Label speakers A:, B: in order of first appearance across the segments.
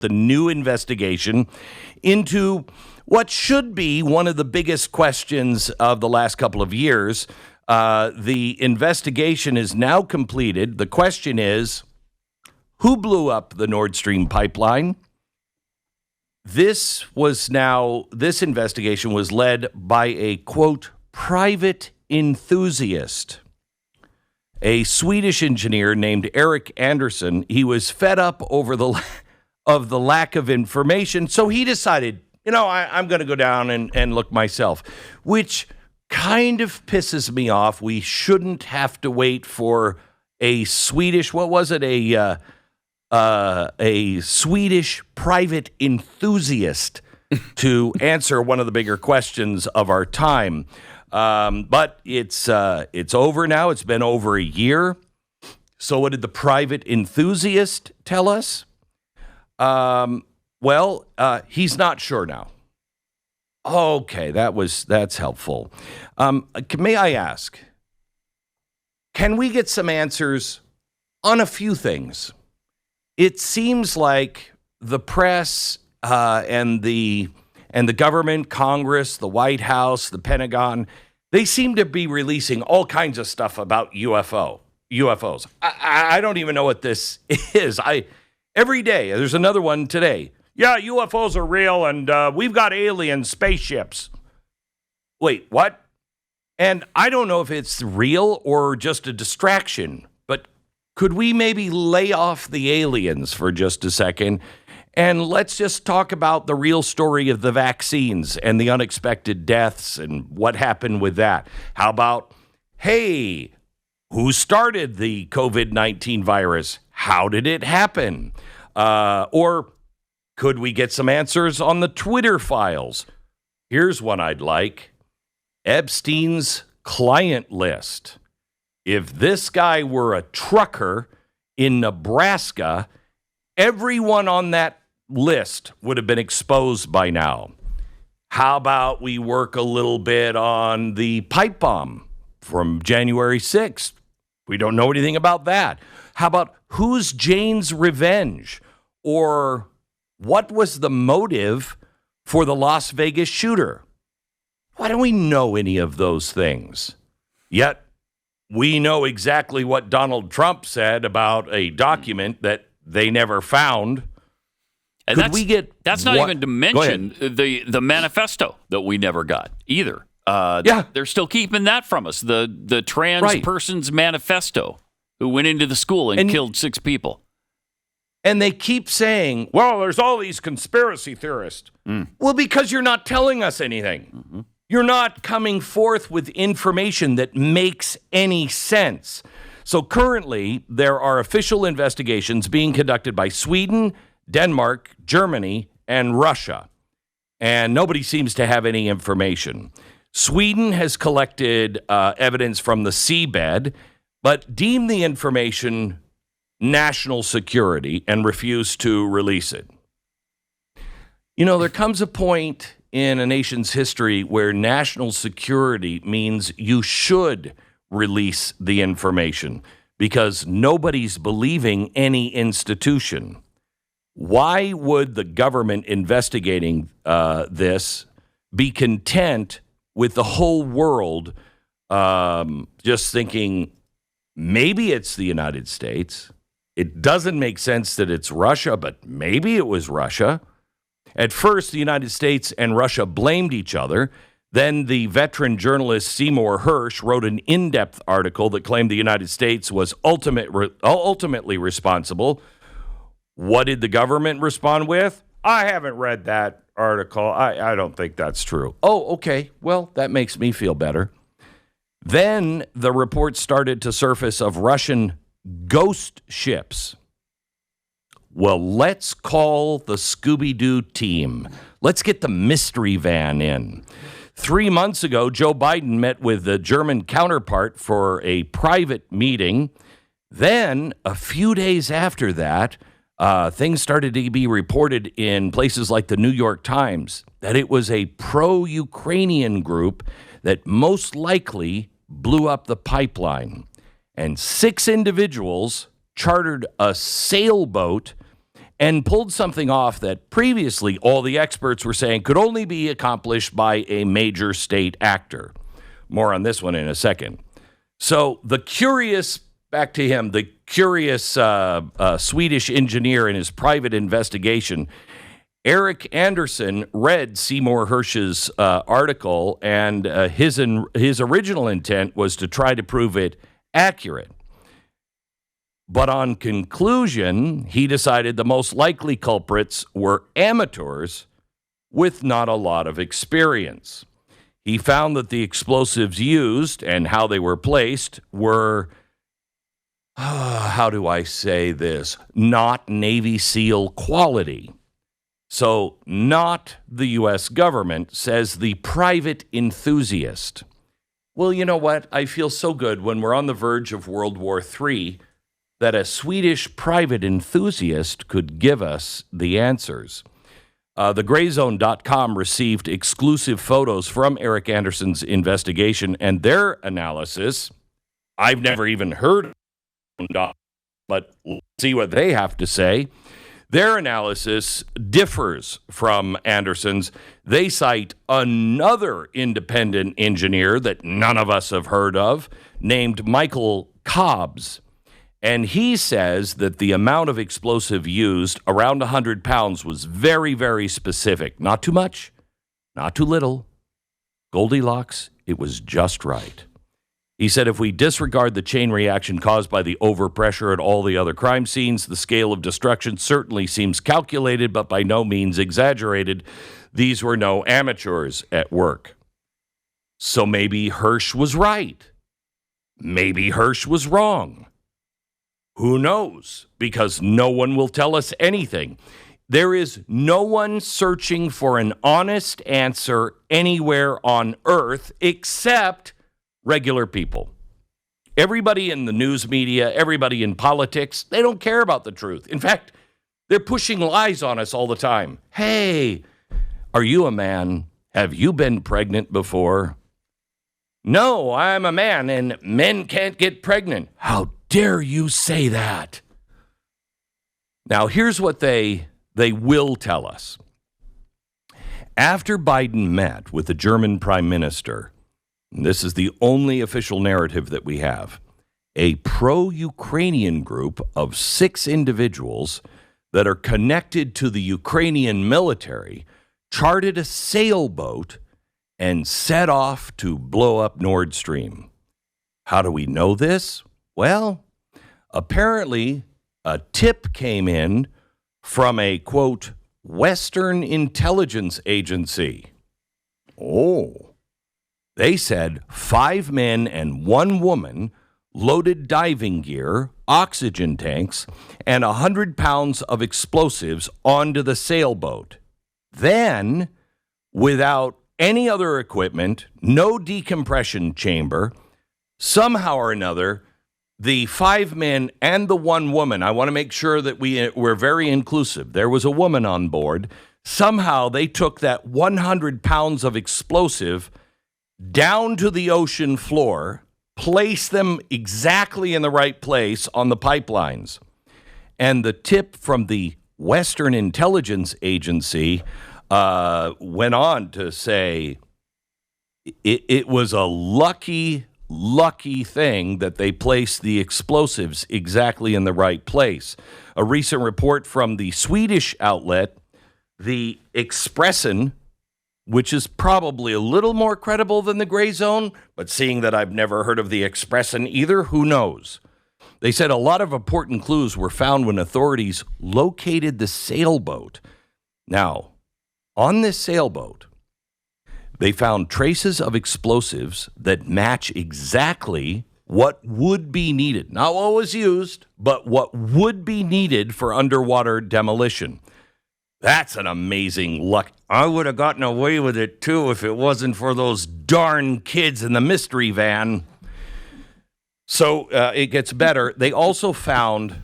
A: the new investigation into what should be one of the biggest questions of the last couple of years. The investigation is now completed. The question is, who blew up the Nord Stream pipeline? This investigation was led by a, quote, private enthusiast, a Swedish engineer named Eric Anderson. He was fed up over the lack of information, so he decided, I'm going to go down and look myself, which kind of pisses me off. We shouldn't have to wait for a Swedish, a Swedish private enthusiast to answer one of the bigger questions of our time. But it's over now. It's been over a year. So what did the private enthusiast tell us? He's not sure now. Okay, that's helpful. May I ask, can we get some answers on a few things? It seems like the press and the government, Congress, the White House, the Pentagon, they seem to be releasing all kinds of stuff about UFOs. I don't even know what this is. Every day, there's another one today. Yeah, UFOs are real, and we've got alien spaceships. Wait, what? And I don't know if it's real or just a distraction, but could we maybe lay off the aliens for just a second, and let's just talk about the real story of the vaccines and the unexpected deaths and what happened with that? How about, hey, who started the COVID-19 virus? How did it happen? Or could we get some answers on the Twitter files? Here's one I'd like. Epstein's client list. If this guy were a trucker in Nebraska, everyone on that list would have been exposed by now. How about we work a little bit on the pipe bomb from January 6th? We don't know anything about that. How about who's Jane's revenge? Or what was the motive for the Las Vegas shooter? Why don't we know any of those things? Yet, we know exactly what Donald Trump said about a document that they never found.
B: And that's not even to mention the manifesto that we never got either. They're still keeping that from us. The trans person's manifesto who went into the school and killed 6 people.
A: And they keep saying, well, there's all these conspiracy theorists. Well, because you're not telling us anything. Mm-hmm. You're not coming forth with information that makes any sense. So currently, there are official investigations being conducted by Sweden, Denmark, Germany, and Russia. And nobody seems to have any information. Sweden has collected evidence from the seabed, but deemed the information national security and refused to release it. There comes a point in a nation's history where national security means you should release the information because nobody's believing any institution. Why would the government investigating this be content with the whole world just thinking maybe it's the United States? It doesn't make sense that it's Russia, but maybe it was Russia. At first, the United States and Russia blamed each other. Then the veteran journalist Seymour Hersh wrote an in-depth article that claimed the United States was ultimately responsible. What did the government respond with? I haven't read that article. I don't think that's true. Oh, okay. Well, that makes me feel better. Then the reports started to surface of Russian ghost ships. Well, let's call the Scooby-Doo team. Let's get the mystery van in. 3 months ago, Joe Biden met with the German counterpart for a private meeting. Then, a few days after that, things started to be reported in places like the New York Times that it was a pro-Ukrainian group that most likely blew up the pipeline. And 6 individuals chartered a sailboat and pulled something off that previously all the experts were saying could only be accomplished by a major state actor. More on this one in a second. So back to him, the curious Swedish engineer in his private investigation, Eric Anderson, read Seymour Hersh's article, and his original intent was to try to prove it accurate. But on conclusion, he decided the most likely culprits were amateurs with not a lot of experience. He found that the explosives used and how they were placed were, how do I say this, not Navy SEAL quality. So not the U.S. government, says the private enthusiast. Well, you know what? I feel so good when we're on the verge of World War III that a Swedish private enthusiast could give us the answers. TheGrayZone.com received exclusive photos from Eric Anderson's investigation, and their analysis, I've never even heard of, but let's see what they have to say. Their analysis differs from Anderson's. They cite another independent engineer that none of us have heard of, named Michael Cobbs. And he says that the amount of explosive used, around 100 pounds, was very, very specific. Not too much, not too little. Goldilocks, it was just right. He said if we disregard the chain reaction caused by the overpressure at all the other crime scenes, the scale of destruction certainly seems calculated, but by no means exaggerated. These were no amateurs at work. So maybe Hersh was right. Maybe Hersh was wrong. Who knows? Because no one will tell us anything. There is no one searching for an honest answer anywhere on earth except regular people. Everybody in the news media, everybody in politics, they don't care about the truth. In fact, they're pushing lies on us all the time. Hey, are you a man? Have you been pregnant before? No, I'm a man, and men can't get pregnant. How dare you say that? Now, here's what they will tell us. After Biden met with the German prime minister, and this is the only official narrative that we have, a pro-Ukrainian group of 6 individuals that are connected to the Ukrainian military chartered a sailboat and set off to blow up Nord Stream. How do we know this? Well, apparently a tip came in from a, quote, Western intelligence agency. Oh, they said 5 men and 1 woman loaded diving gear, oxygen tanks, and 100 pounds of explosives onto the sailboat. Then, without any other equipment, no decompression chamber, somehow or another, the 5 men and the 1 woman, I want to make sure that we're very inclusive. There was a woman on board. Somehow they took that 100 pounds of explosive down to the ocean floor, placed them exactly in the right place on the pipelines. And the tip from the Western Intelligence Agency went on to say it was a lucky thing that they placed the explosives exactly in the right place. A recent report from the Swedish outlet, the Expressen, which is probably a little more credible than the Gray Zone, but seeing that I've never heard of the Expressen either, who knows? They said a lot of important clues were found when authorities located the sailboat. Now, on this sailboat, they found traces of explosives that match exactly what would be needed. Not what was used, but what would be needed for underwater demolition. That's an amazing luck. I would have gotten away with it, too, if it wasn't for those darn kids in the mystery van. So it gets better. They also found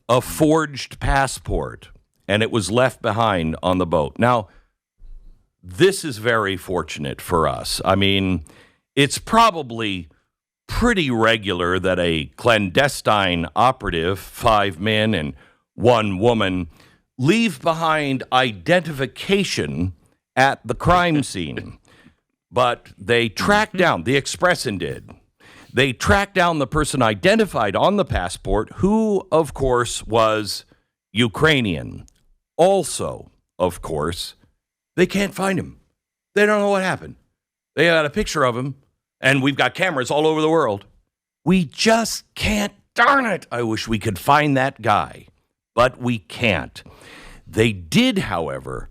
A: a forged passport, and it was left behind on the boat. Now, this is very fortunate for us. I mean, it's probably pretty regular that a clandestine operative, 5 men and 1 woman, leave behind identification at the crime scene. But they tracked down, the Expression did. They tracked down the person identified on the passport, who, of course, was Ukrainian. Also, of course, they can't find him. They don't know what happened. They got a picture of him, and we've got cameras all over the world. We just can't, darn it. I wish we could find that guy, but we can't. They did, however,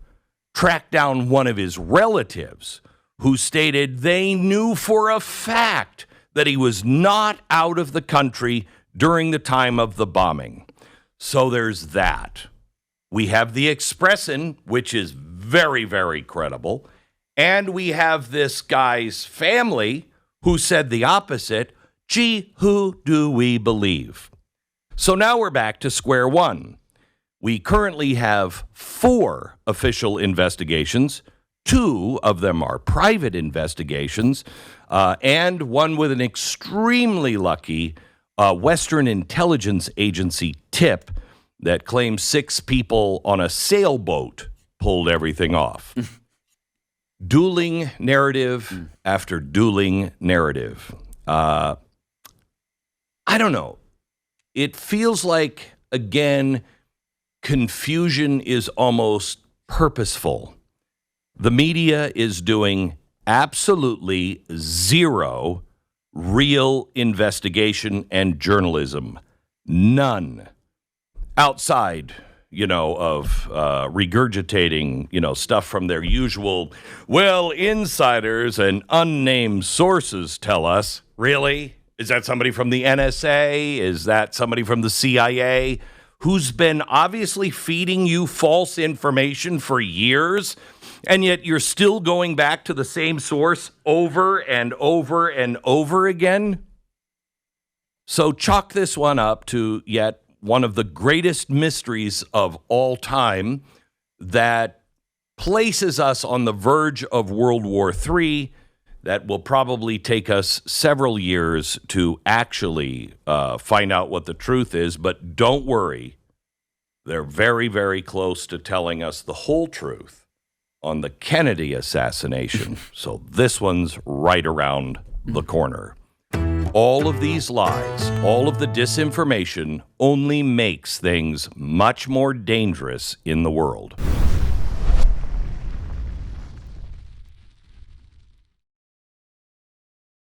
A: track down one of his relatives who stated they knew for a fact that he was not out of the country during the time of the bombing. So there's that. We have the Expression, which is very, very credible. And we have this guy's family who said the opposite. Gee, who do we believe? So now we're back to square one. We currently have 4 official investigations. 2 of them are private investigations, and one with an extremely lucky Western Intelligence Agency tip that claims 6 people on a sailboat pulled everything off. Dueling narrative after dueling narrative. I don't know. It feels like, again, confusion is almost purposeful. The media is doing absolutely zero real investigation and journalism. None. Outside, of regurgitating, stuff from their usual, insiders and unnamed sources tell us. Really? Is that somebody from the NSA? Is that somebody from the CIA who's been obviously feeding you false information for years? And yet you're still going back to the same source over and over and over again? So chalk this one up to yet one of the greatest mysteries of all time that places us on the verge of World War III that will probably take us several years to actually find out what the truth is. But don't worry, they're very, very close to telling us the whole truth on the Kennedy assassination. So this one's right around the corner. All of these lies, all of the disinformation only makes things much more dangerous in the world.